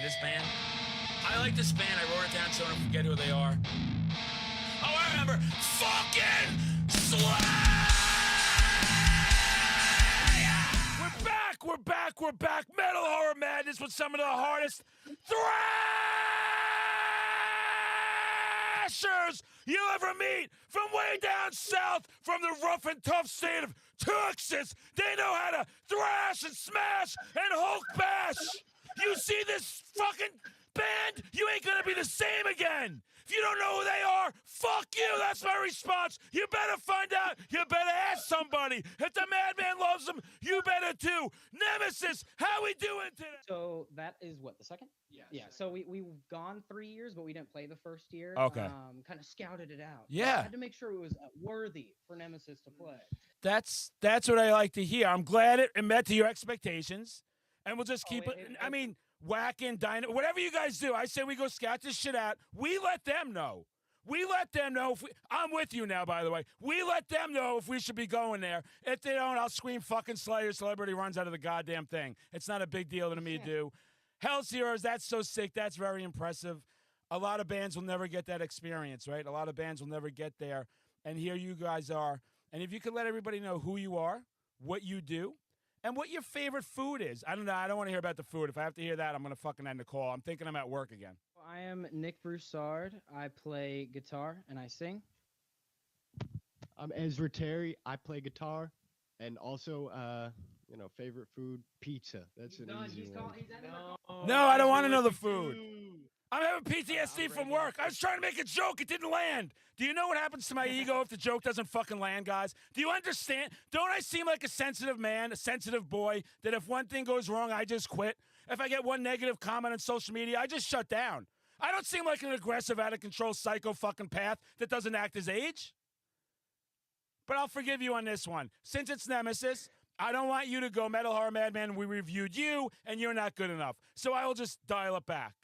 This band? I like this band. I wrote it down so I don't forget who they are. Oh, I remember. Fucking Slay! We're back. Metal Horror Madness with some of the hardest thrashers you'll ever meet. From way down south, from the rough and tough state of Texas. They know how to thrash and smash and Hulk bash. You see this fucking band, you ain't gonna be the same again. If you don't know who they are, fuck you. That's my response. You better find out. You better ask somebody. If the madman loves them, you better too. Nemesis, how we doing today? So that is what, the second? Yeah. So we've gone 3 years, but we didn't play the first year. Okay. Kind of scouted it out. Yeah. I had to make sure it was worthy for Nemesis to play. That's what I like to hear. I'm glad it met to your expectations. And we'll just keep it. I mean, whacking, dino, whatever you guys do. I say we go scout this shit out. We let them know. If I'm with you now, by the way. We let them know if we should be going there. If they don't, I'll scream fucking Slayer. Celebrity runs out of the goddamn thing. It's not a big deal to me to do. Hell's Heroes, that's so sick. That's very impressive. A lot of bands will never get that experience, right? A lot of bands will never get there. And here you guys are. And if you could let everybody know who you are, what you do, and what your favorite food is. I don't know. I don't want to hear about the food. If I have to hear that, I'm going to fucking end the call. I'm thinking I'm at work again. I am Nick Broussard. I play guitar and I sing. I'm Ezra Terry. I play guitar. And also, favorite food, pizza. That's an easy one. No, I don't want to know the food. I'm having PTSD from work. I was trying to make a joke. It didn't land. Do you know what happens to my ego if the joke doesn't fucking land, guys? Do you understand? Don't I seem like a sensitive man, a sensitive boy, that if one thing goes wrong, I just quit? If I get one negative comment on social media, I just shut down. I don't seem like an aggressive, out-of-control psycho fucking path that doesn't act his age. But I'll forgive you on this one. Since it's Nemesis, I don't want you to go Metal Horror Madman. We reviewed you, and you're not good enough. So I will just dial it back.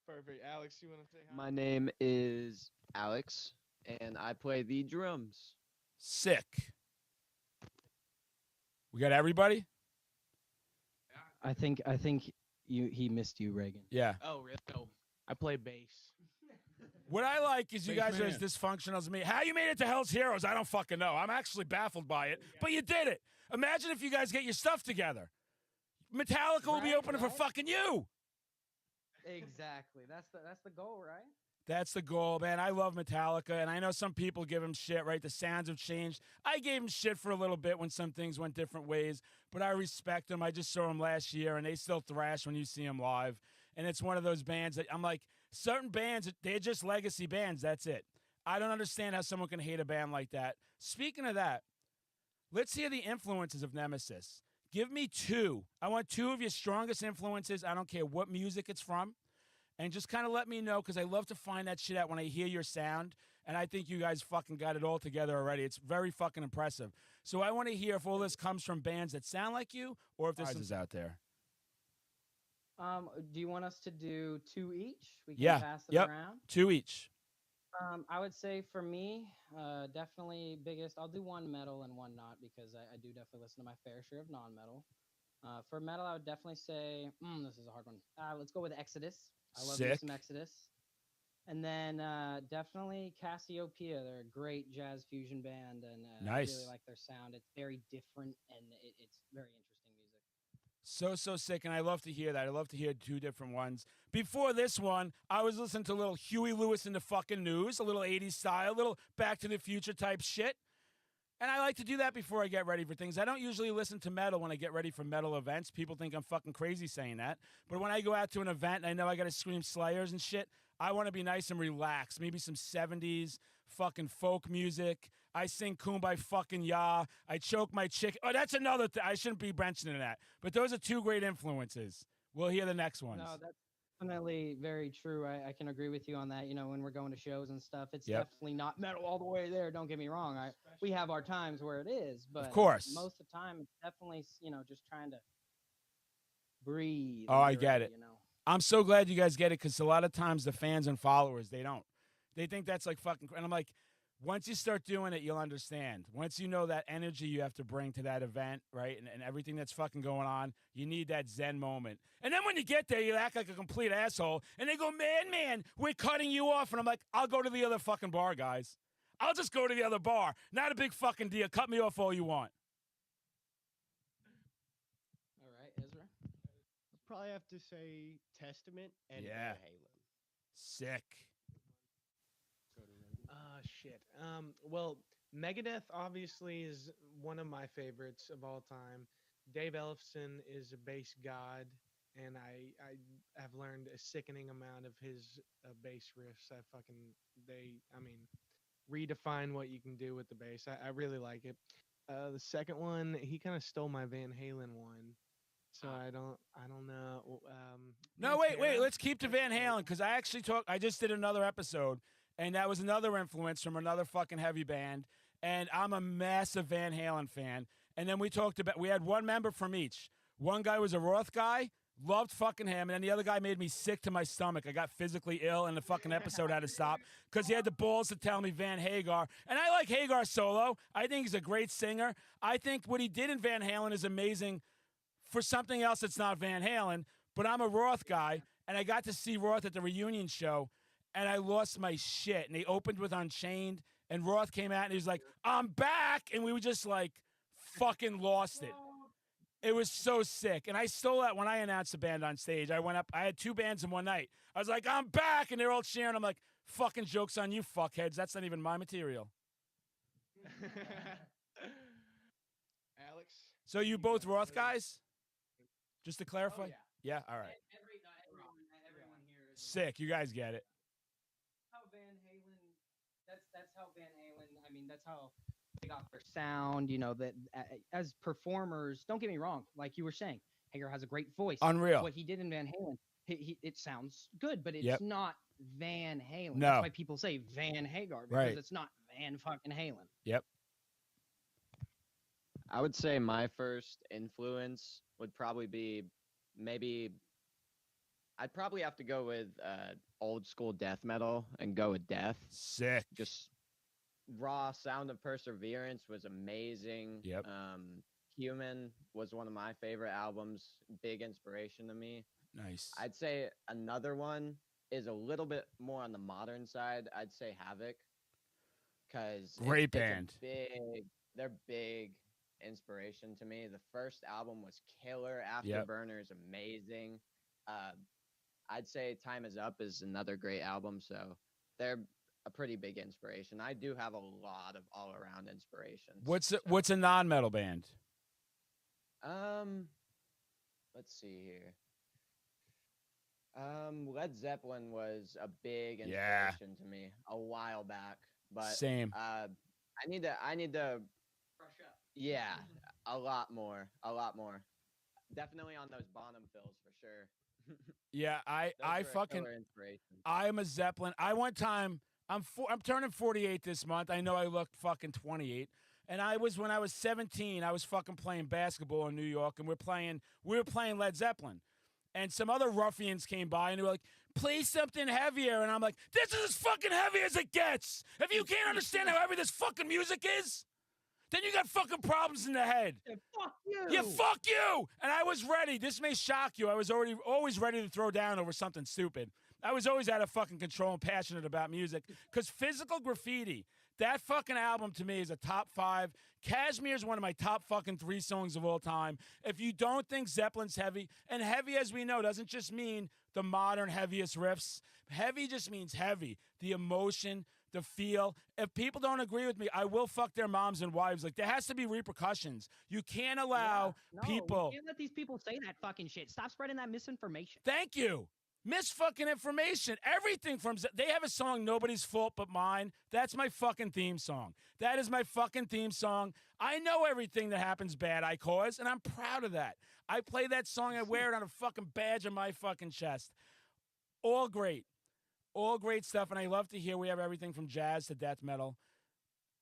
Perfect. Alex, you want to say hi? My name is Alex, and I play the drums. Sick. We got everybody? I think he missed you, Reagan. Yeah. Oh, really? No. I play bass. What I like is you guys are as dysfunctional as me. How you made it to Hell's Heroes, I don't fucking know. I'm actually baffled by it, but you did it. Imagine if you guys get your stuff together. Metallica will be opening for fucking you. Exactly. That's the goal, right? That's the goal, man. I love Metallica, and I know some people give him shit, right? The sounds have changed. I gave him shit for a little bit when some things went different ways, but I respect them. I just saw them last year, and they still thrash when you see them live. And it's one of those bands that I'm like, certain bands, they're just legacy bands. That's it. I don't understand how someone can hate a band like that. Speaking of that, let's hear the influences of Nemesis. Give me two. I want two of your strongest influences. I don't care what music it's from. And just kind of let me know, because I love to find that shit out when I hear your sound. And I think you guys fucking got it all together already. It's very fucking impressive. So I want to hear if all this comes from bands that sound like you, or if there's some out there. Do you want us to do two each? We can Yeah. pass it around. Two each. I would say for me, definitely biggest. I'll do one metal and one not, because I do definitely listen to my fair share of non-metal. For metal, I would definitely say, this is a hard one. Let's go with Exodus. I love me some Exodus. And then definitely Cassiopeia. They're a great jazz fusion band, and I really like their sound. It's very different, and it's very interesting music. So sick, and I love to hear that. I love to hear two different ones. Before this one, I was listening to a little Huey Lewis in the fucking news, a little 80s style, a little Back to the Future type shit. And I like to do that before I get ready for things. I don't usually listen to metal when I get ready for metal events. People think I'm fucking crazy saying that. But when I go out to an event and I know I got to scream Slayers and shit, I want to be nice and relaxed. Maybe some 70s fucking folk music. I sing Kumbaya fucking Ya. I choke my chick. Oh, that's another thing. I shouldn't be mentioning that. But those are two great influences. We'll hear the next ones. No, that's definitely very true. I can agree with you on that. You know, when we're going to shows and stuff, it's definitely not metal all the way there. Don't get me wrong. We have our times where it is, but of course, most of the time it's definitely, just trying to breathe. Oh, I get it. I'm so glad you guys get it, because a lot of times the fans and followers, they don't. They think that's like fucking, and I'm like, once you start doing it, you'll understand. Once you know that energy you have to bring to that event, right, and everything that's fucking going on, you need that zen moment. And then when you get there, you act like a complete asshole, and they go, man, we're cutting you off. And I'm like, I'll go to the other fucking bar, guys. I'll just go to the other bar. Not a big fucking deal. Cut me off all you want. All right, Ezra. I'd probably have to say Testament and Yeah. Van Halen. Sick. Shit. Well, Megadeth obviously is one of my favorites of all time. Dave Ellefson is a bass god, and I have learned a sickening amount of his bass riffs. I mean, redefine what you can do with the bass. I really like it. The second one, he kind of stole my Van Halen one, so I don't know. No, wait. Pantera? Let's keep to Van Halen because I just did another episode, and that was another influence from another fucking heavy band, and I'm a massive Van Halen fan. And then we had one member from each. One guy was a Roth guy, loved fucking him, and then the other guy made me sick to my stomach. I got physically ill, and the fucking episode had to stop because he had the balls to tell me Van Hagar. And I like Hagar solo. I think he's a great singer. I think what he did in Van Halen is amazing for something else that's not Van Halen. But I'm a Roth guy, and I got to see Roth at the reunion show, and I lost my shit. And they opened with Unchained, and Roth came out, and he was like, I'm back! And we were just like, fucking lost it. It was so sick. And I stole that when I announced the band on stage. I went up, I had two bands in one night. I was like, I'm back! And they're all cheering. I'm like, fucking joke's on you, fuckheads. That's not even my material. Alex? So you both Roth guys? Just to clarify? Oh, yeah. Yeah, all right. Everyone here is Sick. You guys get it. how Van Halen. That's how Van Halen. I mean, that's how they got their sound. You know that as performers. Don't get me wrong. Like you were saying, Hagar has a great voice. Unreal. What he did in Van Halen, it sounds good, but it's Yep. not Van Halen. No. That's why people say Van Hagar because Right. it's not Van fucking Halen. Yep. I would say my first influence would probably be I'd probably have to go with old school death metal and go with Death. Sick. Just raw Sound of Perseverance was amazing. Yep. Human was one of my favorite albums, big inspiration to me. Nice. I'd say another one is a little bit more on the modern side. I'd say Havoc, because Great band. They're big inspiration to me. The first album was killer. Yep. Afterburner is amazing. I'd say Time Is Up is another great album. So they're a pretty big inspiration. I do have a lot of all around inspirations. What's a non-metal band? Let's see here. Led Zeppelin was a big inspiration to me a while back, but Same. I need to Brush up. yeah, a lot more. Definitely on those Bonham fills for sure. Yeah, I Those were a fucking killer inspiration. I am a Zeppelin. I one time I'm turning 48 this month. I know I look fucking 28. And when I was 17, I was fucking playing basketball in New York, and we were playing Led Zeppelin. And some other ruffians came by and they were like, play something heavier. And I'm like, this is as fucking heavy as it gets. If you can't understand how heavy this fucking music is, then you got fucking problems in the head. Yeah, fuck you. Yeah, fuck you. And I was ready. This may shock you. I was always ready to throw down over something stupid. I was always out of fucking control and passionate about music. Because Physical Graffiti, that fucking album to me is a top 5. Kashmir is one of my top fucking 3 songs of all time. If you don't think Zeppelin's heavy, and heavy as we know doesn't just mean the modern heaviest riffs. Heavy just means heavy. The emotion, the feel. If people don't agree with me, I will fuck their moms and wives. Like, there has to be repercussions. You can't allow people. You can't let these people say that fucking shit. Stop spreading that misinformation. Thank you. Fucking information. Everything from they have a song, Nobody's Fault But Mine. That's my fucking theme song. That is my fucking theme song. I know everything that happens bad I cause, and I'm proud of that. I play that song, I wear it on a fucking badge on my fucking chest. All great. All great stuff, and I love to hear we have everything from jazz to death metal.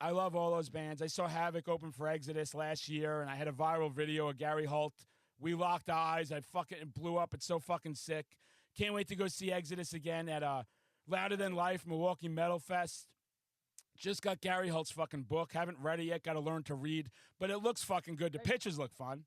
I love all those bands. I saw Havoc open for Exodus last year, and I had a viral video of Gary Holt. We locked eyes. I fucking blew up. It's so fucking sick. Can't wait to go see Exodus again at Louder Than Life Milwaukee Metal Fest. Just got Gary Holt's fucking book. Haven't read it yet. Got to learn to read. But it looks fucking good. The pictures look fun.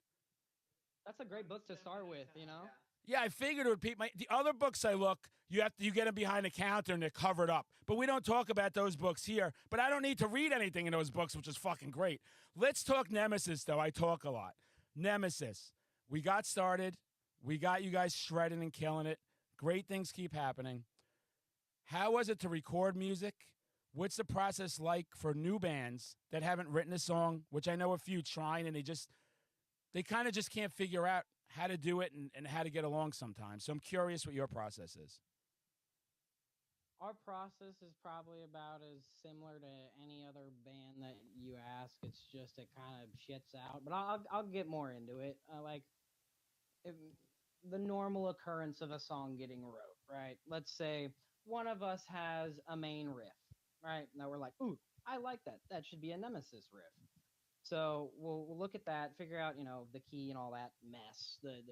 That's a great book to start with, you know? Yeah, I figured it would be the other books I look, you get them behind the counter and they're covered up. But we don't talk about those books here. But I don't need to read anything in those books, which is fucking great. Let's talk Nemesis, though. I talk a lot. Nemesis. We got started. We got you guys shredding and killing it. Great things keep happening. How was it to record music? What's the process like for new bands that haven't written a song, which I know a few trying, and they kind of just can't figure out how to do it and how to get along sometimes. So I'm curious what your process is. Our process is probably about as similar to any other band that you ask. It's just it kind of shits out. But I'll get more into it. The normal occurrence of a song getting wrote, right? Let's say one of us has a main riff, right? Now we're like, ooh, I like that. That should be a Nemesis riff. So we'll look at that, figure out, the key and all that mess, the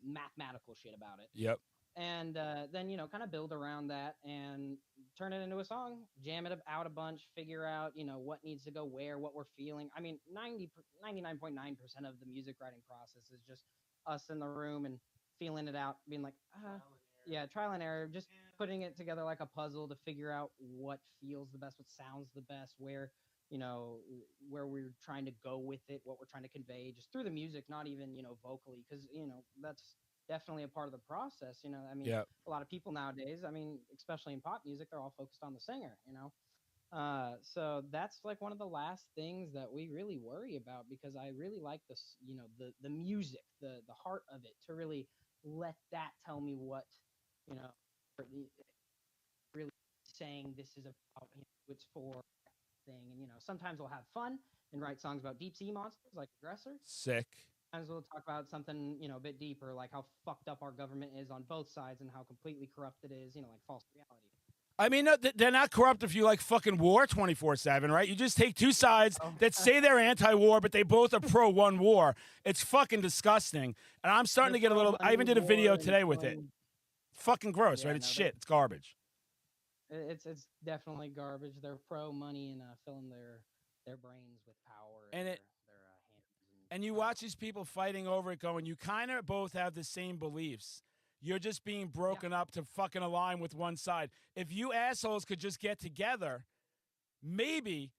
mathematical shit about it. Yep. And then, kind of build around that and turn it into a song, jam it out a bunch, figure out, what needs to go where, what we're feeling. I mean, 99.9% of the music writing process is just us in the room and feeling it out, being like, trial and error, just putting it together like a puzzle to figure out what feels the best, what sounds the best, where we're trying to go with it, what we're trying to convey just through the music, not even, vocally, because, that's definitely a part of the process. A lot of people nowadays, especially in pop music, they're all focused on the singer, so that's like one of the last things that we really worry about, because I really like this, the music, the heart of it, to really let that tell me what, really saying this is about, it's for thing. And sometimes we'll have fun and write songs about deep sea monsters like Aggressor. Sick. Sometimes we'll talk about something a bit deeper, like how fucked up our government is on both sides and how completely corrupt it is, like false reality. I mean, no, they're not corrupt if you like fucking war 24/7, right? You just take two sides that say they're anti-war, but they both are pro one war. It's fucking disgusting. And I'm starting to get a little. I even did a video today with it. Fucking gross, right? It's shit. It's garbage. It's definitely garbage. They're pro money and filling their brains with power and their hands. And you watch these people fighting over it, going, you kind of both have the same beliefs. You're just being broken up to fucking align with one side. If you assholes could just get together, maybe,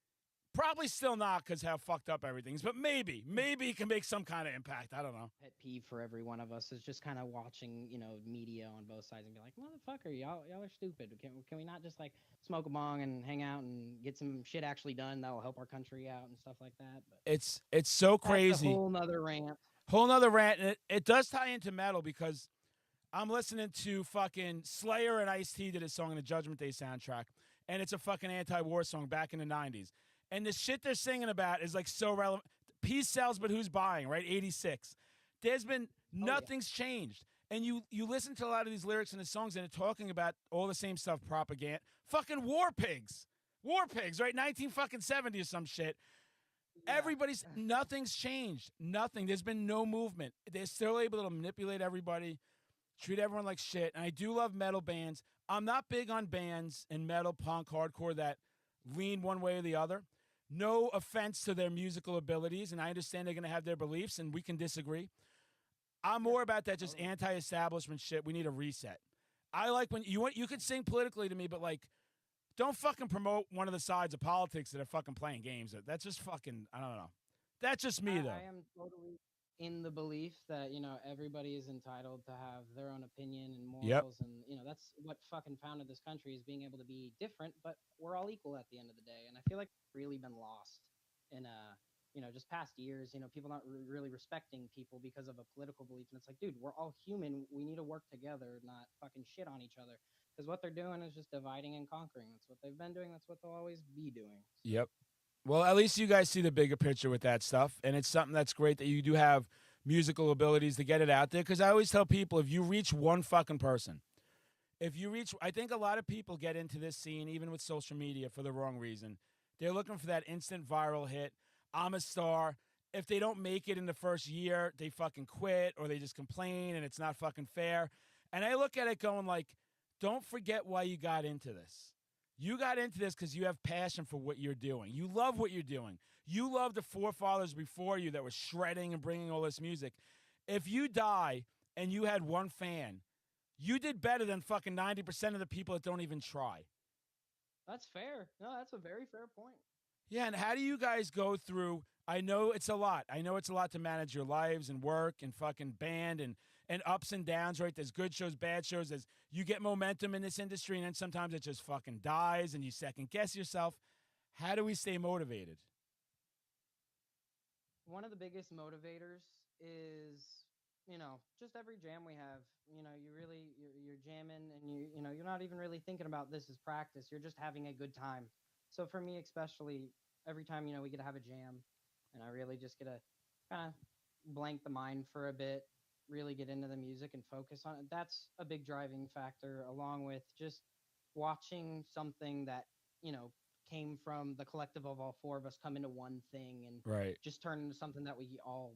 probably still not because how fucked up everything is, but maybe it can make some kind of impact. I don't know. Pet peeve for every one of us is just kind of watching, media on both sides and be like, motherfucker, y'all are stupid. Can we not just like smoke a bong and hang out and get some shit actually done that'll help our country out and stuff like that? But it's so crazy. That's a whole nother rant. And it does tie into metal, because I'm listening to fucking Slayer and Ice-T did a song in the Judgment Day soundtrack, and it's a fucking anti-war song back in the 90s. And the shit they're singing about is like so relevant. Peace sells, but who's buying, right? 86. There's been nothing's changed. And you listen to a lot of these lyrics in the songs, and they're talking about all the same stuff, propaganda. Fucking war pigs, right? 1970 or some shit. Yeah. Nothing's changed. Nothing. There's been no movement. They're still able to manipulate everybody, treat everyone like shit. And I do love metal bands. I'm not big on bands in metal, punk, hardcore that lean one way or the other. No offense to their musical abilities, and I understand they're going to have their beliefs, and we can disagree. I'm more about that just anti-establishment shit. We need a reset. I like when you could sing politically to me, but like, don't fucking promote one of the sides of politics that are fucking playing games. That's just fucking, I don't know. That's just me, though. I am totally in the belief that, everybody is entitled to have their own opinion and morals. And, that's what fucking founded this country, is being able to be different, but we're all equal at the end of the day. And I feel like it's really been lost in, just past years, people not really respecting people because of a political belief. And it's like, dude, we're all human. We need to work together, not fucking shit on each other. Because what they're doing is just dividing and conquering. That's what they've been doing. That's what they'll always be doing. So. Yep. Well, at least you guys see the bigger picture with that stuff. And it's something that's great that you do have musical abilities to get it out there. Because I always tell people, if you reach one fucking person, I think a lot of people get into this scene, even with social media, for the wrong reason. They're looking for that instant viral hit. I'm a star. If they don't make it in the first year, they fucking quit, or they just complain, and it's not fucking fair. And I look at it going like, don't forget why you got into this. You got into this because you have passion for what you're doing. You love what you're doing. You love the forefathers before you that were shredding and bringing all this music. If you die and you had one fan, you did better than fucking 90% of the people that don't even try. That's fair. No, that's a very fair point. Yeah, and how do you guys go through? I know it's a lot. I know it's a lot to manage your lives and work and fucking band and ups and downs, right? There's good shows, bad shows. As you get momentum in this industry, and then sometimes it just fucking dies and you second guess yourself. How do we stay motivated? One of the biggest motivators is, just every jam we have. You're jamming, and you're not even really thinking about this as practice. You're just having a good time. So for me, especially, every time we get to have a jam, and I really just get to kind of blank the mind for a bit, really get into the music and focus on it. That's a big driving factor, along with just watching something that came from the collective of all four of us come into one thing and Right. just turn into something that we all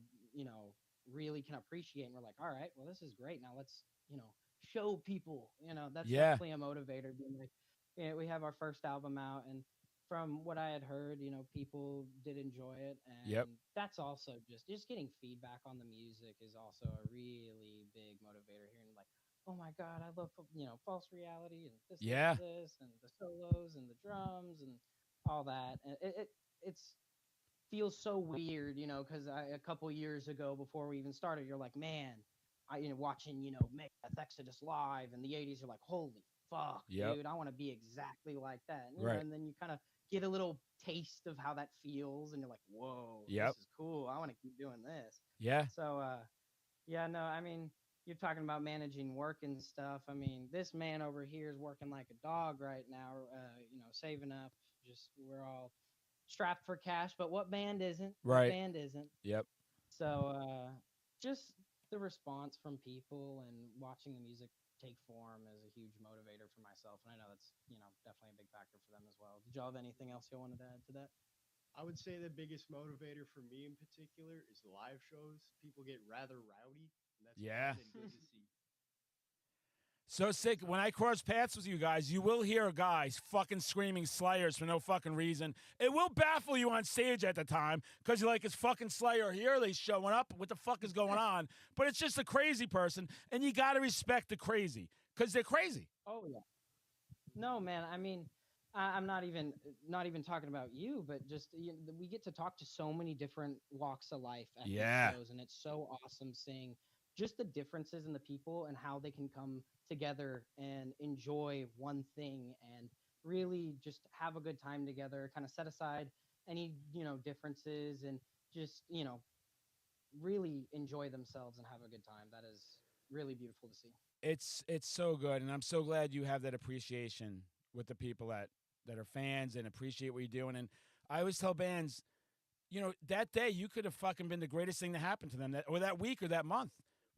really can appreciate. And we're like, all right, well, this is great. Now let's show people. That's Yeah. definitely a motivator. Being like, we have our first album out, and from what I had heard, people did enjoy it, and Yep. that's also just getting feedback on the music is also a really big motivator. Hearing like, oh my god, I love False Reality and this, Yeah. this, and the solos and the drums and all that. And it's feels so weird, because a couple years ago, before we even started, you're like, man, watching Megadeth Exodus live in the '80s, you're like, holy fuck, Yep. dude, I want to be exactly like that. And, Right. and then you kind of get a little taste of how that feels, and you're like, whoa, Yep. this is cool. I want to keep doing this. Yeah. So, yeah, no, I mean, you're talking about managing work and stuff. I mean, this man over here is working like a dog right now, saving up. Just we're all strapped for cash, but what band isn't? Right. What band isn't? Yep. So, just the response from people and watching the music take form is a huge motivator for myself, and I know that's definitely a big factor for them as well. Did y'all have anything else you wanted to add to that? I would say the biggest motivator for me in particular is live shows. People get rather rowdy, and that's Yeah. fun and good to see. So sick. When I cross paths with you guys, you will hear guys fucking screaming Slayers for no fucking reason. It will baffle you on stage at the time because you're like, it's fucking Slayer. Here are they showing up? What the fuck is going on? But it's just a crazy person, and you got to respect the crazy because they're crazy. Oh yeah. No, man. I mean, I'm not even talking about you, but just we get to talk to so many different walks of life at Yeah. these shows, and it's so awesome seeing just the differences in the people and how they can come together and enjoy one thing and really just have a good time together. Kind of set aside any differences and just really enjoy themselves and have a good time. That is really beautiful to see. It's so good, and I'm so glad you have that appreciation with the people that are fans and appreciate what you're doing. And I always tell bands, that day you could have fucking been the greatest thing to happen to them that week or that month.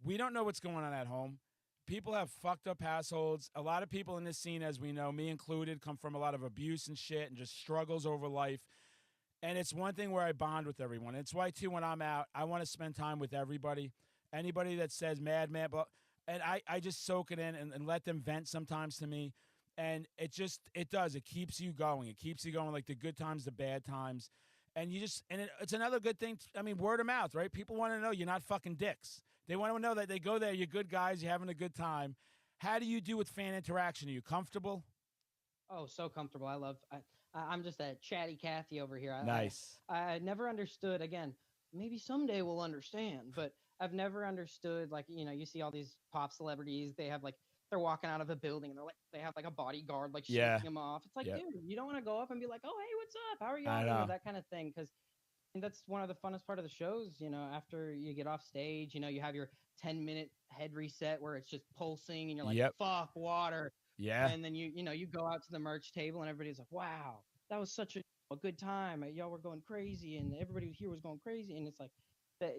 We don't know what's going on at home. People have fucked up households. A lot of people in this scene, as we know, me included, come from a lot of abuse and shit and just struggles over life. And it's one thing where I bond with everyone. It's why, too, when I'm out, I want to spend time with everybody. Anybody that says madman, and I just soak it in and let them vent sometimes to me. And it does. It keeps you going. It keeps you going, like the good times, the bad times. And it's another good thing. I mean, word of mouth, right? People want to know you're not fucking dicks. They want to know that they go there, you're good guys, you're having a good time. How do you do with fan interaction? Are you comfortable? Oh, so comfortable. I'm just a chatty Cathy over here. Nice. I never understood. Again, maybe someday we'll understand, but I've never understood. Like you see all these pop celebrities. They have they're walking out of a building and they have like a bodyguard Yeah. shaking them off. It's like, Yep. dude, you don't want to go up and be like, oh, hey, what's up? How are you? I know. That kind of thing. Because that's one of the funnest part of the shows. After you get off stage, you have your 10-minute head reset where it's just pulsing and you're like, Yep. fuck water. Yeah. And then you go out to the merch table and everybody's like, wow, that was such a good time. Y'all were going crazy and everybody here was going crazy. And it's like that.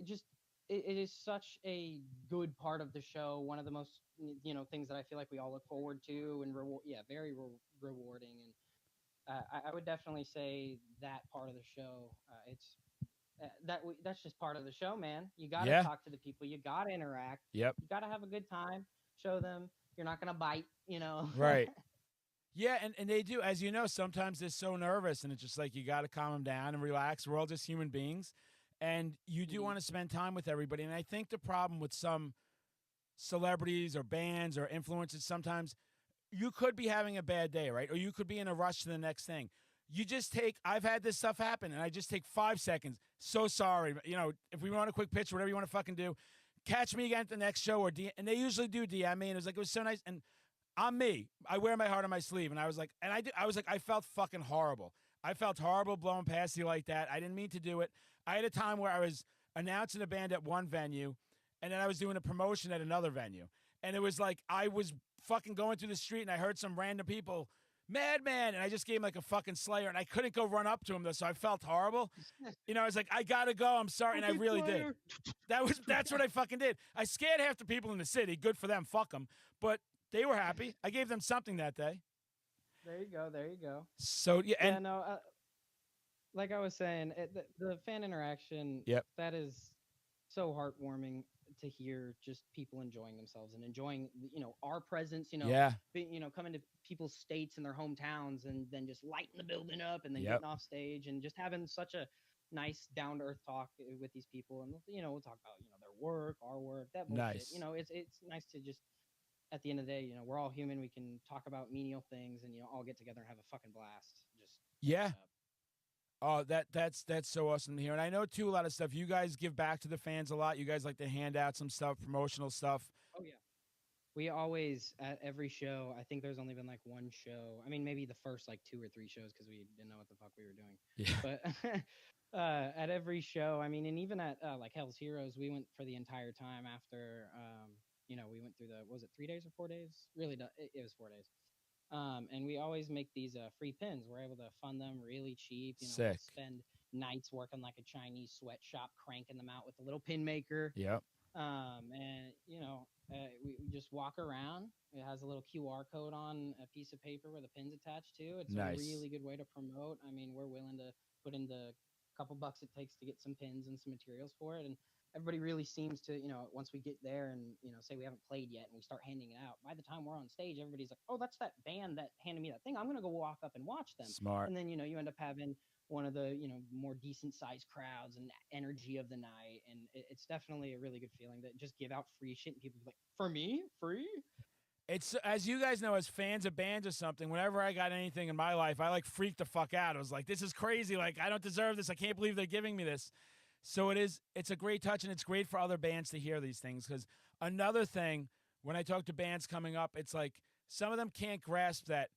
It is such a good part of the show. One of the most things that I feel like we all look forward to and very rewarding. And I would definitely say that part of the show. That's just part of the show, man. You got to talk to the people. You got to interact. Yep. You got to have a good time. Show them you're not gonna bite. Right. Yeah, and they do. As you know, sometimes they're so nervous, and it's just like you got to calm them down and relax. We're all just human beings, and you do Mhm. want to spend time with everybody. And I think the problem with some celebrities or bands or influencers sometimes you could be having a bad day, right? Or you could be in a rush to the next thing. You just take, I've had this stuff happen, and I just take 5 seconds. So sorry. You know, if we want a quick pitch, whatever you want to fucking do, catch me again at the next show. And they usually do DM me, and it was so nice. And I'm me. I wear my heart on my sleeve. And I was like, I felt fucking horrible. I felt horrible blowing past you like that. I didn't mean to do it. I had a time where I was announcing a band at one venue, and then I was doing a promotion at another venue. And it was like I was fucking going through the street and I heard some random people, Madman, and I just gave him like a fucking Slayer, and I couldn't go run up to him though, so I felt horrible. You know, I was like, I gotta go. I'm sorry, and I really did. That's what I fucking did. I scared half the people in the city. Good for them. Fuck them. But they were happy. I gave them something that day. There you go. There you go. So yeah, Yeah, and no, like I was saying, the fan interaction, Yep. that is so heartwarming to hear, just people enjoying themselves and enjoying, our presence, yeah, coming to people's states and their hometowns and then just lighting the building up and then Yep. getting off stage and just having such a nice down to earth talk with these people. And, we'll talk about, their work, our work, that bullshit. Nice. It's nice to just, at the end of the day, we're all human. We can talk about menial things and, all get together and have a fucking blast. Just Yeah. up. Oh, that's so awesome to hear. And I know too a lot of stuff. You guys give back to the fans a lot. You guys like to hand out some stuff, promotional stuff. Oh yeah. We always, at every show, I think there's only been like one show. I mean, maybe the first like 2 or 3 shows because we didn't know what the fuck we were doing. Yeah. But at every show, I mean, and even at like Hell's Heroes, we went for the entire time after, we went through what was it, 3 days or 4 days? Really, it was 4 days. And we always make these free pins. We're able to fund them really cheap. Sick. Spend nights working like a Chinese sweatshop, cranking them out with a little pin maker. Yep. And we just walk around. It has a little QR code on a piece of paper where the pin's attached to. It's Nice. a really good way to promote. I mean, we're willing to put in the couple bucks it takes to get some pins and some materials for it. And everybody really seems to, once we get there and, say we haven't played yet and we start handing it out, by the time we're on stage, everybody's like, oh, that's that band that handed me that thing. I'm going to go walk up and watch them. Smart. And then, you end up having one of the, more decent sized crowds and energy of the night. And it's definitely a really good feeling to just give out free shit and people be like, for me? Free? It's, as you guys know, as fans of bands or something, whenever I got anything in my life, I like freaked the fuck out. I was like, this is crazy. Like, I don't deserve this. I can't believe they're giving me this. So it's a great touch, and it's great for other bands to hear these things. Because another thing, when I talk to bands coming up, it's like some of them can't grasp that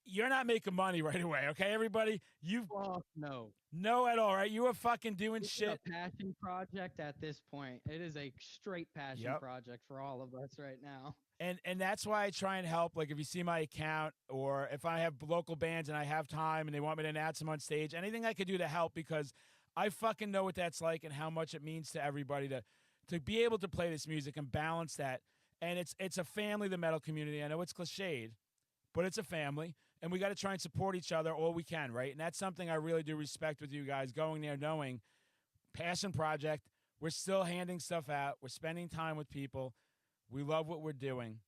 you're not making money right away, okay, everybody? No at all, right? You were fucking doing It's shit. a passion project at this point. It is a straight passion Yep. project for all of us right now. And that's why I try and help. Like if you see my account, or if I have local bands and I have time and they want me to announce them on stage, anything I could do to help, because I fucking know what that's like and how much it means to everybody to be able to play this music and balance that. And it's a family, the metal community. I know it's cliched, but it's a family, and we got to try and support each other all we can, right? And that's something I really do respect with you guys, going there knowing passion project. We're still handing stuff out. We're spending time with people. We love what we're doing,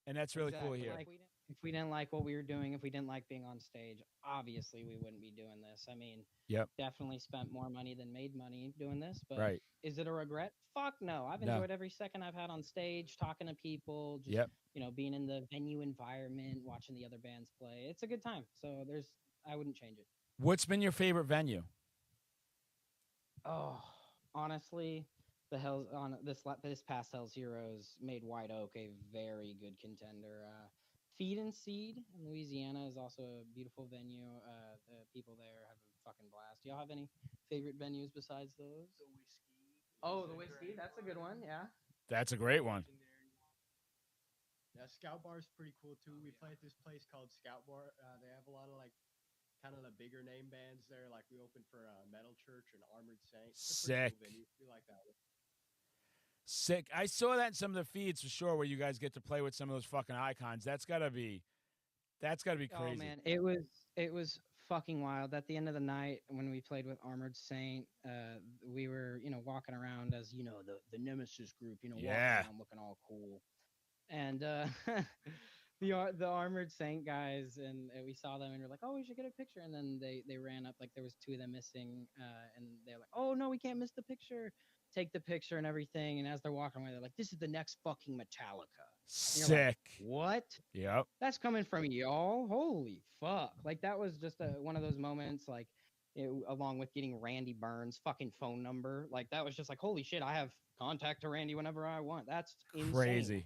and that's really cool to hear. Like, if we didn't like what we were doing, if we didn't like being on stage, obviously we wouldn't be doing this. I mean, Yep. definitely spent more money than made money doing this, but Right. is it a regret? Fuck no. I've No. enjoyed every second I've had on stage, talking to people, just, Yep. Being in the venue environment, watching the other bands play. It's a good time. So I wouldn't change it. What's been your favorite venue? Oh, honestly, this past Hell's Heroes made White Oak a very good contender. Feed and Seed in Louisiana is also a beautiful venue. The people there have a fucking blast. Do y'all have any favorite venues besides those? The Whiskey. Oh, the Whiskey. That's a good one. Yeah. That's a great one. Yeah, Scout Bar is pretty cool too. We play at this place called Scout Bar. They have a lot of like kind of the bigger name bands there. Like we opened for Metal Church and Armored Saint. It's a pretty Sick. cool venue. We like that one. Sick. I saw that in some of the feeds for sure, where you guys get to play with some of those fucking icons. That's gotta be crazy. Oh man, it was fucking wild. At the end of the night, when we played with Armored Saint, we were walking around as the Nemesis group, Yeah. walking around looking all cool, and the Armored Saint guys, and we saw them, and we're like, oh, we should get a picture. And then they ran up, like there was two of them missing, and they're like, oh no, we can't miss the picture. Take the picture and everything. And as they're walking away, they're like, this is the next fucking Metallica. And you're like, Sick. what? Yep. That's coming from y'all. Holy fuck! Like that was just one of those moments, like along with getting Randy Burns' fucking phone number. Like that was just like, holy shit! I have contact to Randy whenever I want. That's insane.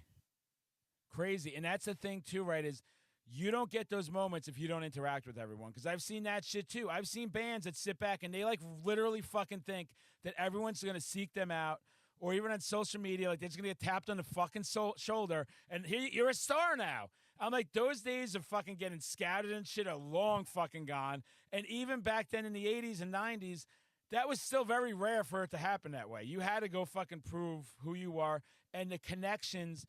Crazy. And that's the thing too, right? Is you don't get those moments if you don't interact with everyone. Because I've seen that shit too. I've seen bands that sit back and they like literally fucking think that everyone's gonna seek them out. Or even on social media, like they're just gonna get tapped on the fucking shoulder, and here you're a star now. I'm like, those days of fucking getting scouted and shit are long fucking gone. And even back then in the 80s and 90s, that was still very rare for it to happen that way. You had to go fucking prove who you are, and the connections.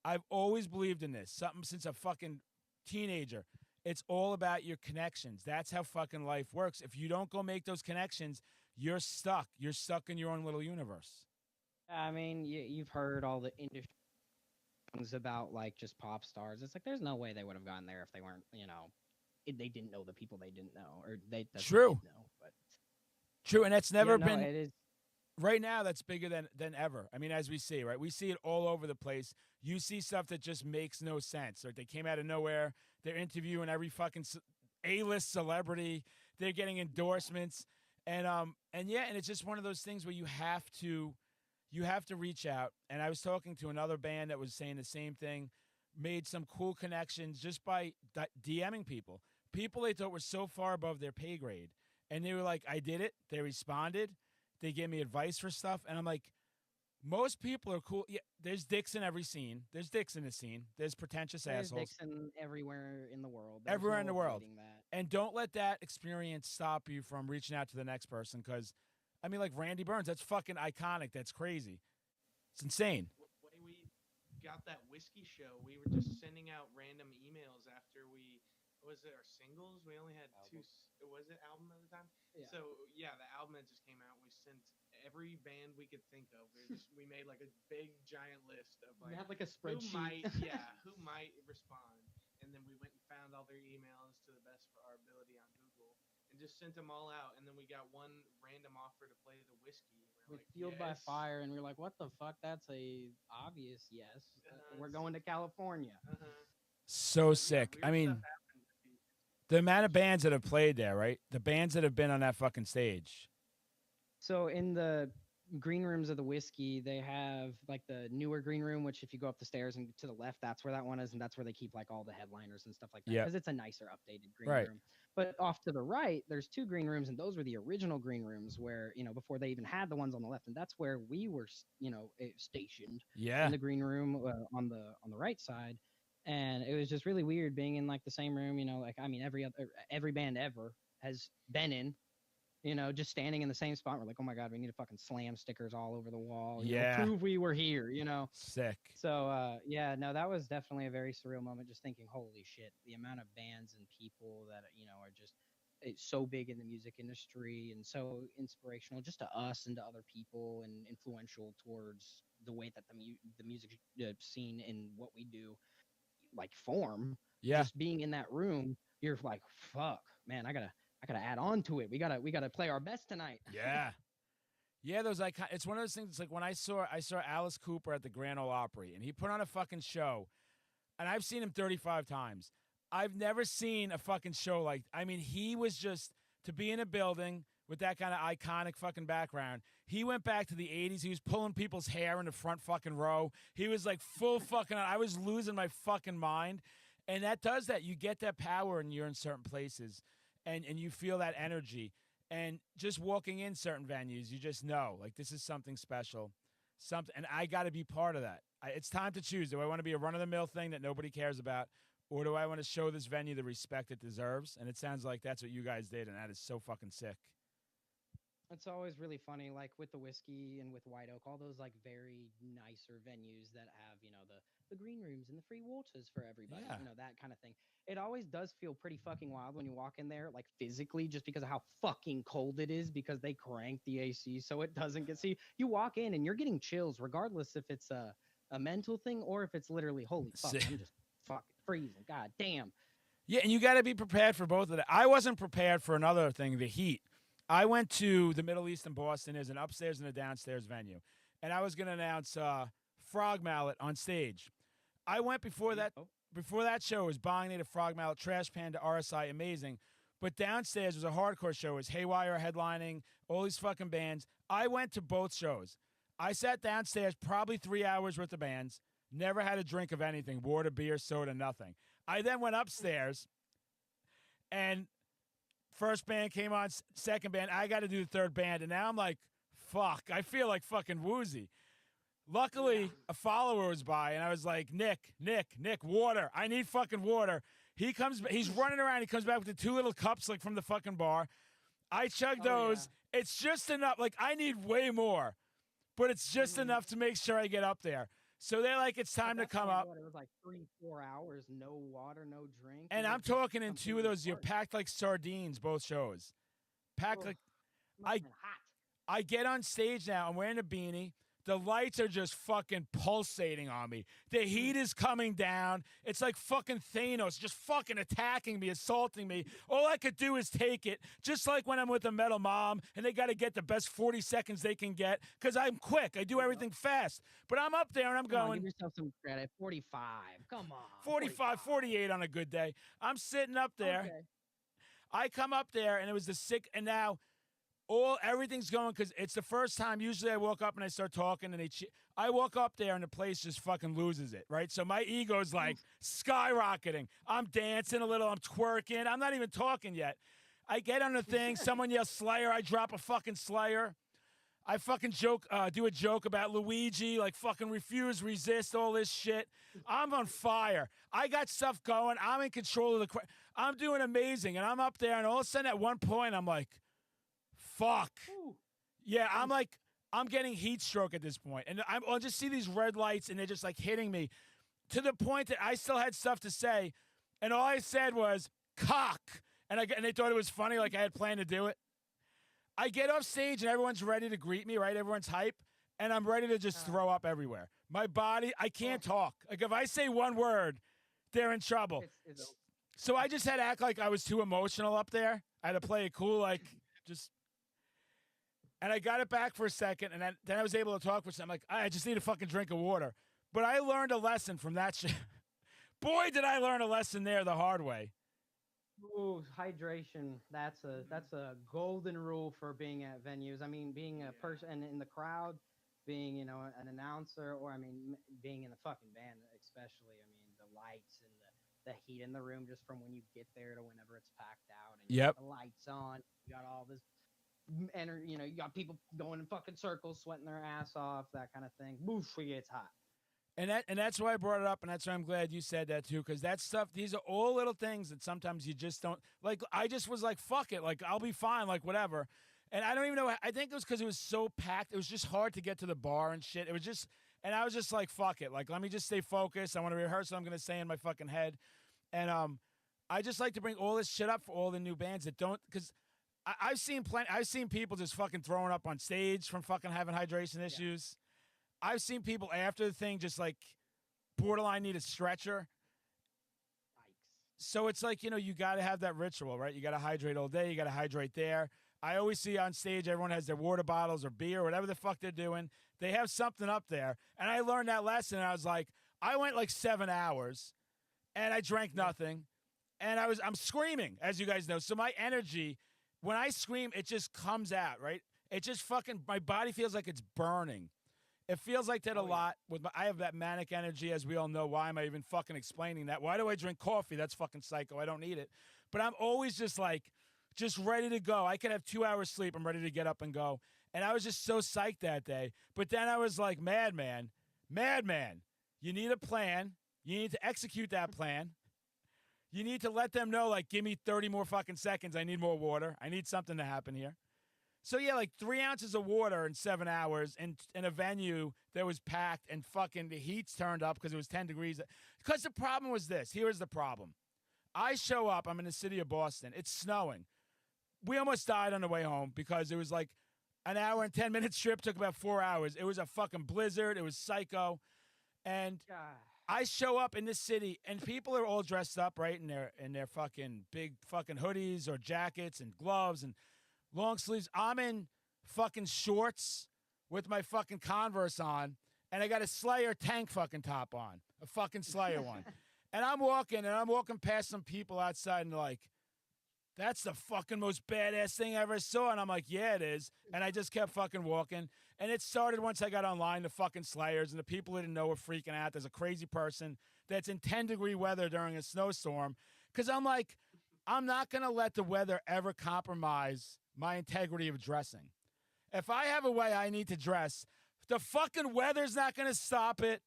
I've always believed in this, something since a fucking teenager. It's all about your connections. That's how fucking life works. If you don't go make those connections, you're stuck. You're stuck in your own little universe. I mean, you've heard all the industry things about like just pop stars. It's like there's no way they would have gotten there if they weren't, they didn't know the people they didn't know, or that's True. What they did know, but True, and that's never no, been. It is. Right now, that's bigger than ever. I mean, as we see, right? We see it all over the place. You see stuff that just makes no sense. Like they came out of nowhere. They're interviewing every fucking A-list celebrity. They're getting endorsements, and it's just one of those things where you have to reach out. And I was talking to another band that was saying the same thing. Made some cool connections just by DMing people they thought were so far above their pay grade, and they were like, "I did it." They responded. They gave me advice for stuff, and I'm like, most people are cool. Yeah, there's dicks in every scene. There's dicks in the scene. There's pretentious There's assholes. dicks everywhere in the world. Everywhere in the world. And don't let that experience stop you from reaching out to the next person, because, I mean, like Randy Burns, that's fucking iconic. That's crazy. It's insane. When we got that whiskey show, we were just sending out random emails after was it our singles? We only had two. Was it album at the time? Yeah. So yeah, the album that just came out. We sent every band we could think of. We made like a big giant list of like, we had like a spreadsheet. who might respond, and then we went and found all their emails to the best of our ability on Google, and just sent them all out. And then we got one random offer to play the whiskey. With like, Fueled by Fire, and we're like, what the fuck? That's a obvious yes. We're going to California. So sick. I mean, the amount of bands that have played there, right? The bands that have been on that fucking stage. So in the green rooms of the whiskey, they have like the newer green room, which if you go up the stairs and to the left, that's where that one is, and that's where they keep like all the headliners and stuff like that, because it's a nicer, updated green room. But off to the right, there's two green rooms, and those were the original green rooms where, before they even had the ones on the left, and that's where we were, stationed. In the green room on the right side. And it was just really weird being in like the same room, like, I mean, every band ever has been in, just standing in the same spot. We're like, oh my God, we need to fucking slam stickers all over the wall. Prove we were here, Sick. So, no, that was definitely a very surreal moment, just thinking, holy shit, the amount of bands and people that, are just so big in the music industry and so inspirational just to us and to other people, and influential towards the way that the music scene and what we do like form. Just being in that room, you're like, fuck, man, I gotta add on to it. We gotta play our best tonight. Those it's one of those things. It's like when I saw Alice Cooper at the Grand Ole Opry, and he put on a fucking show, and I've seen him 35 times. I've never seen a fucking show like, I mean, he was just, to be in a building with that kind of iconic fucking background. He went back to the 80s. He was pulling people's hair in the front fucking row. He was like full fucking, I was losing my fucking mind. And that does that. You get that power when you're in certain places, and you feel that energy. And just walking in certain venues, you just know, like, this is something special. And I got to be part of that. It's time to choose. Do I want to be a run-of-the-mill thing that nobody cares about? Or do I want to show this venue the respect it deserves? And it sounds like that's what you guys did, and that is so fucking sick. It's always really funny, like with the whiskey and with White Oak, all those like very nicer venues that have, the green rooms and the free waters for everybody, that kind of thing. It always does feel pretty fucking wild when you walk in there, like physically, just because of how fucking cold it is, because they crank the AC so it doesn't get, see, you walk in and you're getting chills, regardless if it's a mental thing or if it's literally, holy fuck, I'm just fucking freezing. God damn. Yeah, and you got to be prepared for both of that. I wasn't prepared for another thing, the heat. I went to the Middle East in Boston. There's an upstairs and a downstairs venue. And I was going to announce Frog Mallet on stage. I went before that show. It was Bong Native, Frog Mallet, Trash Panda, RSI, amazing. But downstairs was a hardcore show. It was Haywire headlining, all these fucking bands. I went to both shows. I sat downstairs probably 3 hours with the bands. Never had a drink of anything, water, beer, soda, nothing. I then went upstairs, and first band came on, second band. I got to do the third band, and now I'm like, fuck. I feel like fucking woozy. Luckily, a follower was by, and I was like, Nick, water. I need fucking water. He's running around. He comes back with the 2 little cups, like, from the fucking bar. I chug those. Yeah. It's just enough. Like, I need way more, but it's just enough to make sure I get up there. So they're like, it's time to come up. It was like 3-4 hours, no water, no drink. And I'm talking in 2 of those, you're packed like sardines, both shows. Packed like, hot. I get on stage now. I'm wearing a beanie. The lights are just fucking pulsating on me. The heat is coming down. It's like fucking Thanos just fucking attacking me, assaulting me. All I could do is take it, just like when I'm with a metal mom and they got to get the best 40 seconds they can get because I'm quick. I do everything fast. But I'm up there and I'm going. Give yourself some credit. 45. Come on. 45, 48 on a good day. I'm sitting up there. Okay. I come up there and it was the sick. And now everything's going because it's the first time. Usually I walk up and I start talking and I walk up there and the place just fucking loses it, right? So my ego's like skyrocketing. I'm dancing a little. I'm twerking. I'm not even talking yet. I get on the thing. Someone yells Slayer. I drop a fucking Slayer. I fucking do a joke about Luigi, like fucking refuse, resist, all this shit. I'm on fire. I got stuff going. I'm in control of the crowd. I'm doing amazing. And I'm up there and all of a sudden at one point I'm like, fuck. Ooh. Yeah, I'm getting heat stroke at this point. And I'll just see these red lights and they're just like hitting me to the point that I still had stuff to say. And all I said was, cock. And they thought it was funny, like I had planned to do it. I get off stage and everyone's ready to greet me, right? Everyone's hype. And I'm ready to just throw up everywhere. My body, I can't talk. Like if I say one word, they're in trouble. So I just had to act like I was too emotional up there. I had to play it cool, like just... And I got it back for a second, and then I was able to talk for some. I'm like, I just need a fucking drink of water. But I learned a lesson from that shit. Boy, did I learn a lesson there the hard way. Ooh, hydration. That's a golden rule for being at venues. I mean, being a person in the crowd, being, you know, an announcer, or, I mean, being in the fucking band especially. I mean, the lights and the heat in the room just from when you get there to whenever it's packed out. And you got the lights on. You got all this... And you know, you got people going in fucking circles, sweating their ass off, that kind of thing. Boof, it gets hot. And that's why I brought it up, and that's why I'm glad you said that too, because that stuff, these are all little things that sometimes you just don't like. I just was like, fuck it, like I'll be fine, like whatever. And I don't even know. I think it was because it was so packed. It was just hard to get to the bar and shit. It was just, and I was just like, fuck it, like let me just stay focused. I want to rehearse what I'm gonna say in my fucking head, and I just like to bring all this shit up for all the new bands that don't, because. I've seen people just fucking throwing up on stage from fucking having hydration issues. Yeah. I've seen people after the thing just like borderline need a stretcher. Yikes. So it's like, you know, you got to have that ritual, right? You got to hydrate all day. You got to hydrate there. I always see on stage, everyone has their water bottles or beer, whatever the fuck they're doing. They have something up there. And I learned that lesson. And I was like, I went like 7 hours and I drank nothing. And I'm screaming, as you guys know. So my energy, when I scream, it just comes out, right? It just fucking, my body feels like it's burning. It feels like that a lot. I have that manic energy, as we all know. Why am I even fucking explaining that? Why do I drink coffee? That's fucking psycho. I don't need it. But I'm always just like, just ready to go. I could have 2 hours sleep. I'm ready to get up and go. And I was just so psyched that day. But then I was like, madman, you need a plan. You need to execute that plan. You need to let them know, like, give me 30 more fucking seconds. I need more water. I need something to happen here. So, yeah, like 3 ounces of water in 7 hours in a venue that was packed and fucking the heat's turned up because it was 10 degrees. Because the problem was this. Here's the problem. I show up. I'm in the city of Boston. It's snowing. We almost died on the way home because it was like an hour and 10 minute trip. Took about 4 hours. It was a fucking blizzard. It was psycho. And I show up in this city and people are all dressed up, right, in their fucking big fucking hoodies or jackets and gloves and long sleeves. I'm in fucking shorts with my fucking Converse on, and I got a Slayer tank fucking top on, a fucking Slayer one. And I'm walking past some people outside, and they're like, that's the fucking most badass thing I ever saw. And I'm like, yeah, it is. And I just kept fucking walking. And it started once I got online, the fucking Slayers, and the people who didn't know were freaking out. There's a crazy person that's in 10-degree weather during a snowstorm. Because I'm like, I'm not going to let the weather ever compromise my integrity of dressing. If I have a way I need to dress, the fucking weather's not going to stop it.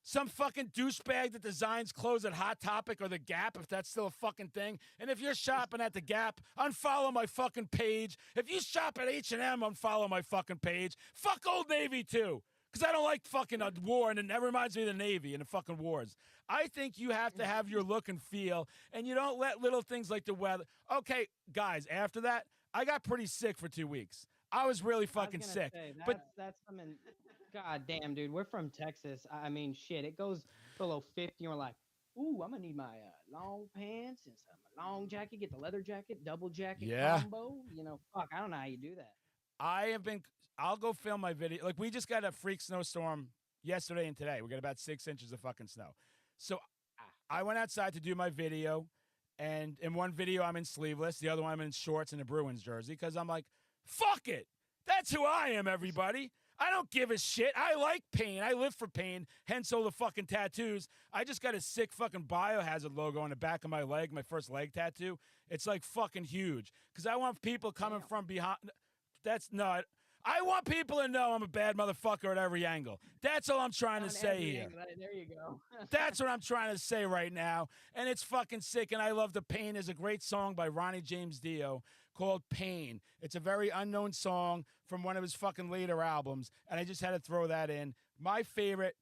Some fucking douchebag that designs clothes at Hot Topic or The Gap, if that's still a fucking thing. And if you're shopping at The Gap, unfollow my fucking page. If you shop at H&M, unfollow my fucking page. Fuck Old Navy, too. Because I don't like fucking a war, and that reminds me of the Navy and the fucking wars. I think you have to have your look and feel, and you don't let little things like the weather. Okay, guys, after that, I got pretty sick for 2 weeks. I was really fucking sick. That's something. God damn, dude. We're from Texas. I mean, shit. It goes below 50, and we're like, ooh, I'm gonna need my long pants and some long jacket. Get the leather jacket, double jacket combo. You know, fuck. I don't know how you do that. I'll go film my video. Like, we just got a freak snowstorm yesterday and today. We got about 6 inches of fucking snow. So I went outside to do my video, and in one video I'm in sleeveless, the other one I'm in shorts and a Bruins jersey, because I'm like, fuck it. That's who I am, everybody. I don't give a shit. I like pain. I live for pain, hence all the fucking tattoos. I just got a sick fucking Biohazard logo on the back of my leg, my first leg tattoo. It's like fucking huge, because I want people coming from behind. That's not. I want people to know I'm a bad motherfucker at every angle. That's all I'm trying to say here. There you go. That's what I'm trying to say right now. And it's fucking sick, and I love the Pain. There's a great song by Ronnie James Dio called Pain. It's a very unknown song from one of his fucking later albums, and I just had to throw that in. My favorite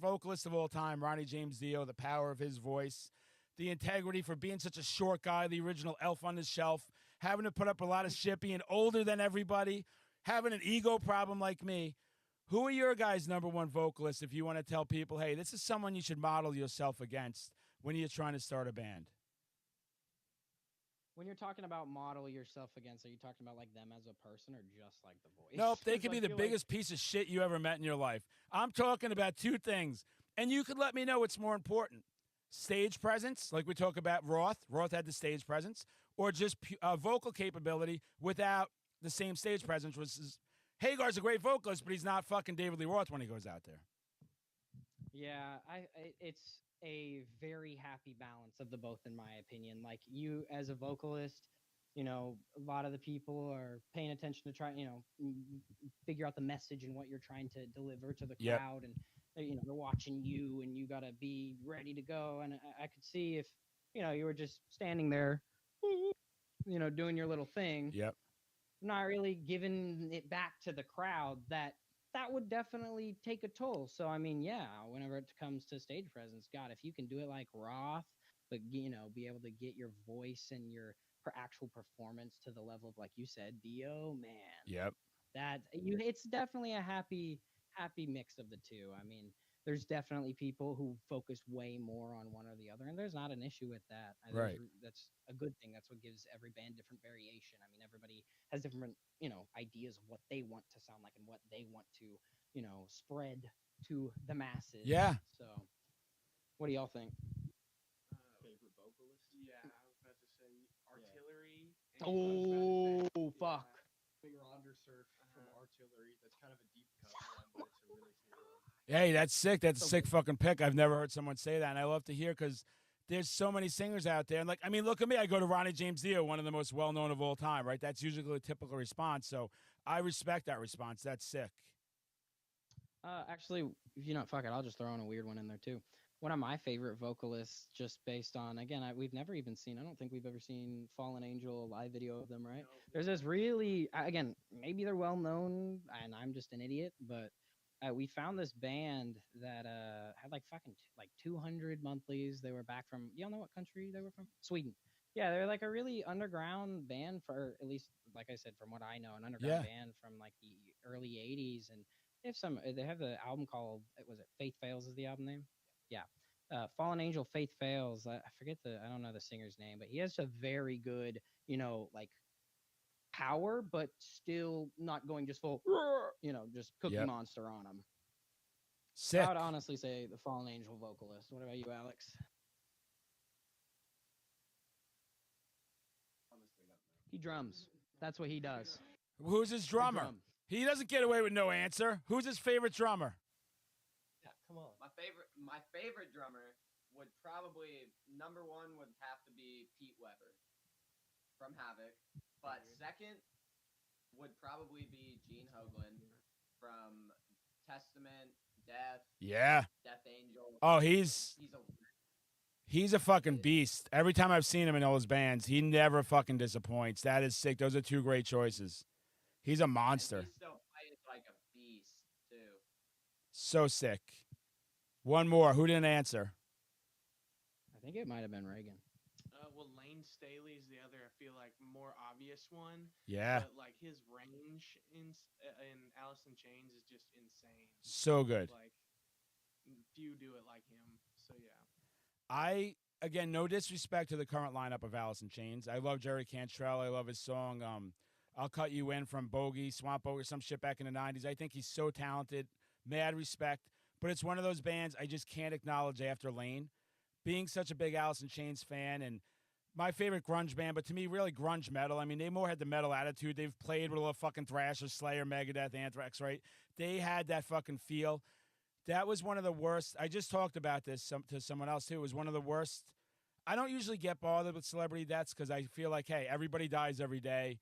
vocalist of all time, Ronnie James Dio, the power of his voice, the integrity for being such a short guy, the original Elf on the Shelf, having to put up a lot of shit, being older than everybody, having an ego problem like me. Who are your guys' number one vocalists if you want to tell people, hey, this is someone you should model yourself against when you're trying to start a band? When you're talking about model yourself against, are you talking about like them as a person or just like the voice? Nope, they could be the biggest piece of shit you ever met in your life. I'm talking about two things, and you could let me know what's more important. Stage presence, like we talk about Roth. Roth had the stage presence, or just vocal capability without the same stage presence. Hagar's a great vocalist, but he's not fucking David Lee Roth when he goes out there. Yeah, it's a very happy balance of the both, in my opinion. Like, you as a vocalist, you know, a lot of the people are paying attention to try, you know, figure out the message and what you're trying to deliver to the crowd, and you know, they're watching you, and you got to be ready to go. And I could see if, you know, you were just standing there, you know, doing your little thing, not really giving it back to the crowd, that would definitely take a toll. So, I mean, yeah, whenever it comes to stage presence, God, if you can do it like Roth, but, you know, be able to get your voice and your actual performance to the level of, like you said, Dio, man. It's definitely a happy mix of the two. I mean, there's definitely people who focus way more on one or the other, and there's not an issue with that. That's a good thing. That's what gives every band different variation. I mean, everybody has different, you know, ideas of what they want to sound like and what they want to, you know, spread to the masses. Yeah. So, what do y'all think? Favorite vocalist? Yeah, I was about to say Artillery. Oh, fuck. Finger Undersurf from Artillery. That's kind of a deep cut one, but it's a really cool one. Hey, that's sick. That's a sick fucking pick. I've never heard someone say that, and I love to hear, because there's so many singers out there. And, like, I mean, look at me. I go to Ronnie James Dio, one of the most well-known of all time, right? That's usually a typical response. So I respect that response. That's sick. Actually, you know, fuck it. I'll just throw in a weird one in there, too. One of my favorite vocalists, just based on, again, we've never even seen, I don't think we've ever seen Fallen Angel live video of them, right? No. There's this really, again, maybe they're well-known, and I'm just an idiot, but we found this band that had like fucking 200 monthlies. They were back from, y'all know what country they were from? Sweden. Yeah, they're like a really underground band, for at least, like I said, from what I know, an underground band from like the early 80s. And they have the album called, was it Faith Fails is the album name? Yeah. Fallen Angel Faith Fails. I forget I don't know the singer's name, but he has a very good, like power, but still not going just full, just Cookie Yep. Monster on him. Sick. I would honestly say the Fallen Angel vocalist. What about you, Alex? He drums. That's what he does. Who's his drummer? Drum. He doesn't get away with no answer. Who's his favorite drummer? Yeah, come on. My favorite drummer would probably number one would have to be Pete Weber from Havoc, but second would probably be Gene Hoglan from Testament, Death, Yeah. Death Angel. Oh, he's a He's a fucking beast. Every time I've seen him in all his bands, he never fucking disappoints. That is sick. Those are two great choices. He's a monster. And he still plays like a beast too. So sick. One more. Who didn't answer? I think it might have been Reagan. Well, Lane Staley's the other. I feel like more obvious one. Yeah. But like his range in Alice in Chains is just insane. So good. Like few do it like him. So yeah. Again, no disrespect to the current lineup of Alice in Chains. I love Jerry Cantrell. I love his song, I'll Cut You In from Bogey, Swamp Bogey, some shit back in the 90s. I think he's so talented. Mad respect. But it's one of those bands I just can't acknowledge after Lane. Being such a big Alice in Chains fan and my favorite grunge band, but to me, really grunge metal. I mean, they more had the metal attitude. They've played with a little fucking Thrashers, Slayer, Megadeth, Anthrax, right? They had that fucking feel. That was one of the worst. I just talked about this to someone else, too. It was one of the worst. I don't usually get bothered with celebrity deaths because I feel like, hey, everybody dies every day.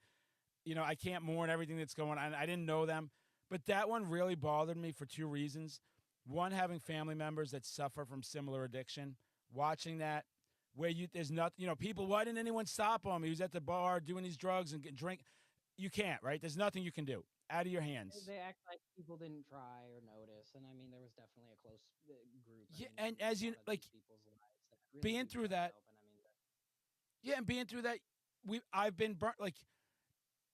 You know, I can't mourn everything that's going on. I didn't know them. But that one really bothered me for two reasons. One, having family members that suffer from similar addiction. Watching that, where there's nothing, people, why didn't anyone stop him? He was at the bar doing these drugs and drink. You can't, right? There's nothing you can do. Out of your hands. They act like people didn't try or notice, and I mean, there was definitely a close group. Yeah, and as you like, really being through that. Yeah, and being through that, I've been burnt. Like,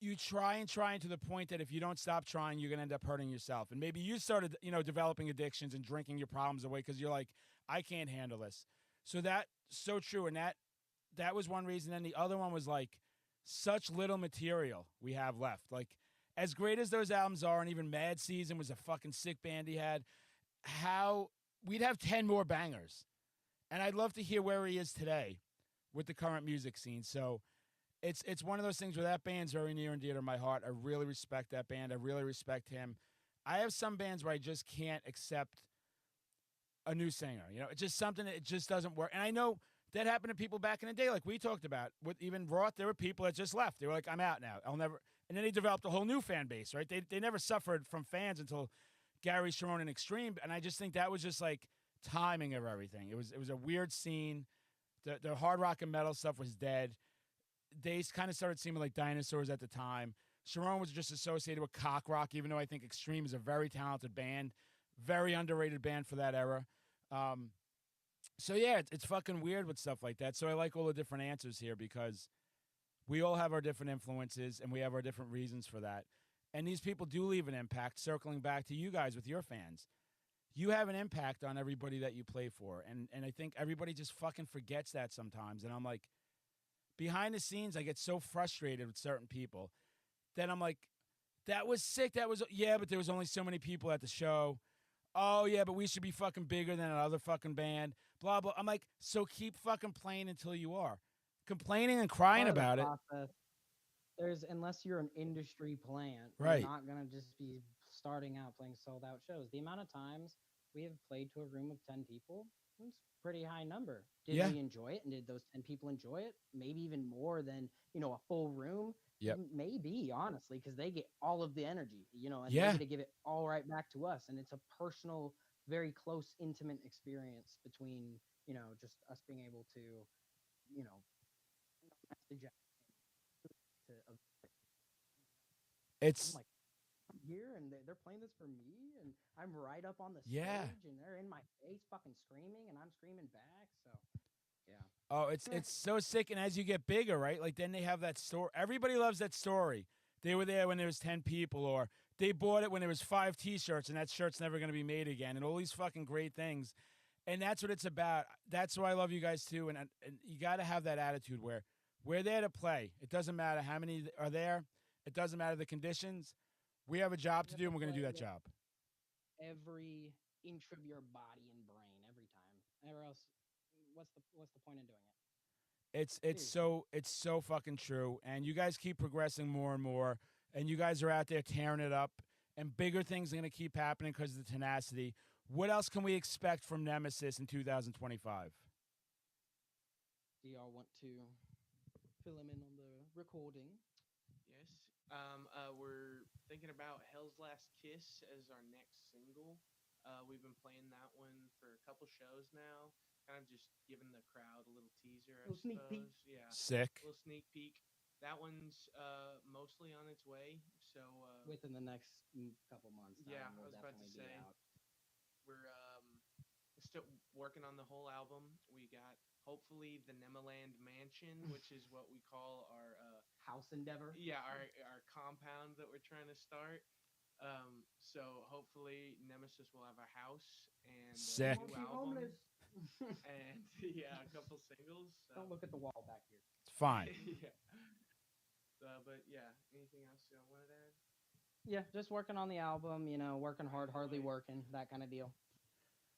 you try and to the point that if you don't stop trying, you're gonna end up hurting yourself. And maybe you started, developing addictions and drinking your problems away because you're like, I can't handle this. So that's so true, and that was one reason. And the other one was like, such little material we have left. Like, as great as those albums are, and even Mad Season was a fucking sick band he had, how we'd have 10 more bangers. And I'd love to hear where he is today with the current music scene. So it's one of those things where that band's very near and dear to my heart. I really respect that band. I really respect him. I have some bands where I just can't accept a new singer. It's just something that it just doesn't work. And I know that happened to people back in the day, like we talked about. With even Roth, there were people that just left. They were like, I'm out now. I'll never. And then they developed a whole new fan base, right? They never suffered from fans until Gary Sharon and Extreme. And I just think that was just like timing of everything. It was a weird scene. The hard rock and metal stuff was dead. They kind of started seeming like dinosaurs at the time. Sharon was just associated with cock rock, even though I think Extreme is a very talented band, very underrated band for that era. So yeah, it's fucking weird with stuff like that. So I like all the different answers here because we all have our different influences and we have our different reasons for that. And these people do leave an impact. Circling back to you guys with your fans, you have an impact on everybody that you play for. And I think everybody just fucking forgets that sometimes. And I'm like, behind the scenes, I get so frustrated with certain people that I'm like, that was sick. Yeah, but there was only so many people at the show. Oh, yeah, but we should be fucking bigger than another fucking band. Blah, blah. I'm like, so keep fucking playing until you are. Complaining and crying about it. Unless you're an industry plant, right, you're not going to just be starting out playing sold out shows. The amount of times we have played to a room of 10 people, it's a pretty high number. Did we enjoy it? And did those 10 people enjoy it? Maybe even more than, a full room. Yep. Maybe, honestly, because they get all of the energy, and they get to give it all right back to us. And it's a personal, very close, intimate experience between, just us being able to, it's I'm like, I'm here and they're playing this for me, and I'm right up on the stage, and they're in my face fucking screaming, and I'm screaming back. So yeah. Oh, it's so sick. And as you get bigger, right? Like then they have that story. Everybody loves that story. They were there when there was 10 people, or they bought it when there was 5 T-shirts, and that shirt's never going to be made again, and all these fucking great things. And that's what it's about. That's why I love you guys too. And you got to have that attitude where we're there to play. It doesn't matter how many are there. It doesn't matter the conditions. We have a job to do, and we're going to do that job. Every inch of your body and brain every time. Or else, what's the point in doing it? It's so fucking true. And you guys keep progressing more and more. And you guys are out there tearing it up. And bigger things are going to keep happening because of the tenacity. What else can we expect from Nemesis in 2025? Do y'all want to fill him in on the recording? Yes. We're thinking about Hell's Last Kiss as our next single. We've been playing that one for a couple shows now. Kind of just giving the crowd a little teaser, I Little sneak suppose. peek. Yeah. Sick. A little sneak peek. That one's mostly on its way. So Within the next couple months. Yeah, will I was about to definitely be say. out. We're still working on the whole album. We got hopefully the Nemeland Mansion, which is what we call our House endeavor. our compound that we're trying to start. So hopefully Nemesis will have a house and Sick. a new album and a couple singles. So. Don't look at the wall back here. It's fine. Yeah. But yeah, anything else you wanted to add? Yeah, just working on the album. Working hard, hardly working, that kind of deal.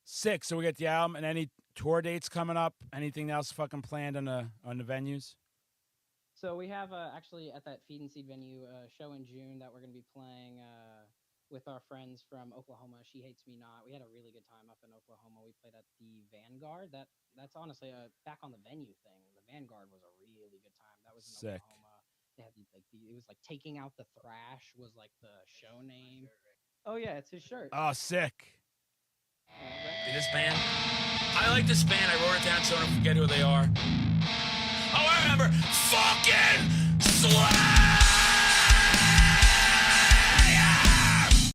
Sick. So we get the album and any tour dates coming up. Anything else fucking planned on the venues? So we have actually at that Feed and Seed venue a show in June that we're going to be playing with our friends from Oklahoma. She Hates Me Not. We had a really good time up in Oklahoma. We played at the Vanguard. That's honestly back on the venue thing. The Vanguard was a really good time. That was in Sick. Oklahoma. They had it was like Taking Out the Thrash was like the show name. Oh yeah, it's his shirt. Oh, sick. This band, I like this band. I wrote it down so I don't forget who they are. Oh, I remember. Fucking Slap!